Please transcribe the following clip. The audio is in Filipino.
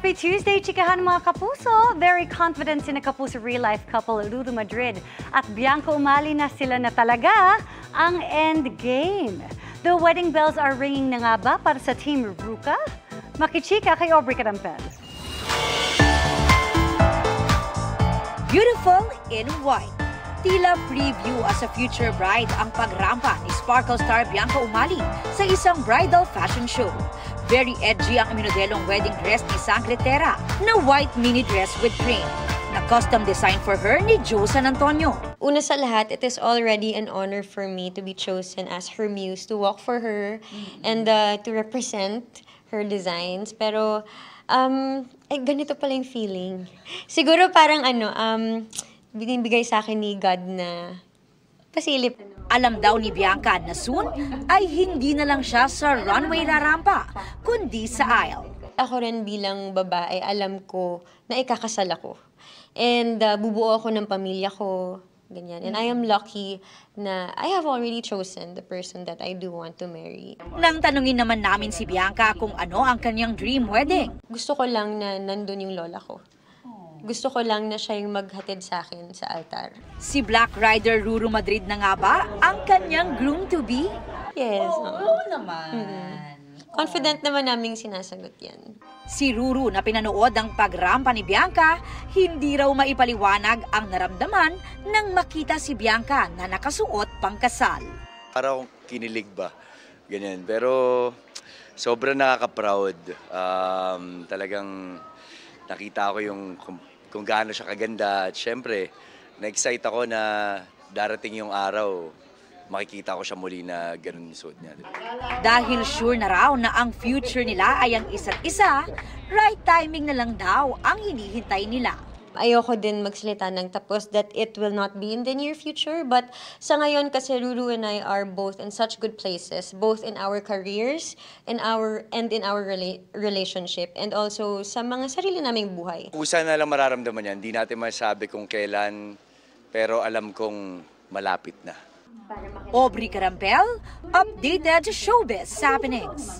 Happy Tuesday, chikahan mga kapuso! Very confident in a kapuso real-life couple, Ruru Madrid at Bianca Umali na sila na talaga ang endgame. The wedding bells are ringing na nga ba para sa Team Ruka? Makichika kay Aubrey Carampel. Beautiful in white. Tila preview as a future bride ang pagrampa ni Sparkle star Bianca Umali sa isang bridal fashion show. Very edgy ang minodelong wedding dress ni Sangretera na white mini dress with print na custom design for her ni Joe San Antonio. Una sa lahat, it is already an honor for me to be chosen as her muse to walk for her and to represent her designs. Pero ganito pala yung feeling. Siguro parang binibigay sa akin ni God na pasilip. Alam daw ni Bianca na soon ay hindi na lang siya sa runway rarampa, kundi sa aisle. Ako rin bilang babae, alam ko na ikakasal ako. And bubuo ako ng pamilya ko, ganyan. And I am lucky na I have already chosen the person that I do want to marry. Nang tanungin naman namin si Bianca kung ano ang kanyang dream wedding. Gusto ko lang na nandun yung lola ko. Gusto ko lang na siya yung maghatid sa akin sa altar. Si Black Rider Ruru Madrid na nga ba ang kanyang groom-to-be? Yes. Oo naman. Confident naman naming sinasagot yan. Si Ruru na pinanood ang pagrampa ni Bianca, hindi raw maipaliwanag ang naramdaman nang makita si Bianca na nakasuot pangkasal. Parang kinilig ba? Ganyan. Pero sobrang nakaka-proud. Talagang nakita ko yung kung gaano siya kaganda. At syempre, na-excite ako na darating yung araw, makikita ko siya muli na ganun yung suot niya. Dahil sure na raw na ang future nila ay ang isa't isa, right timing na lang daw ang hinihintay nila. Ayoko din magsalita ng tapos that it will not be in the near future. But sa ngayon kasi Ruru and I are both in such good places, both in our careers and in our relationship, and also sa mga sarili naming buhay. Kusa na lang mararamdaman yan. Hindi natin masabi kung kailan, pero alam kong malapit na. Aubrey Carampel, updated showbiz happenings.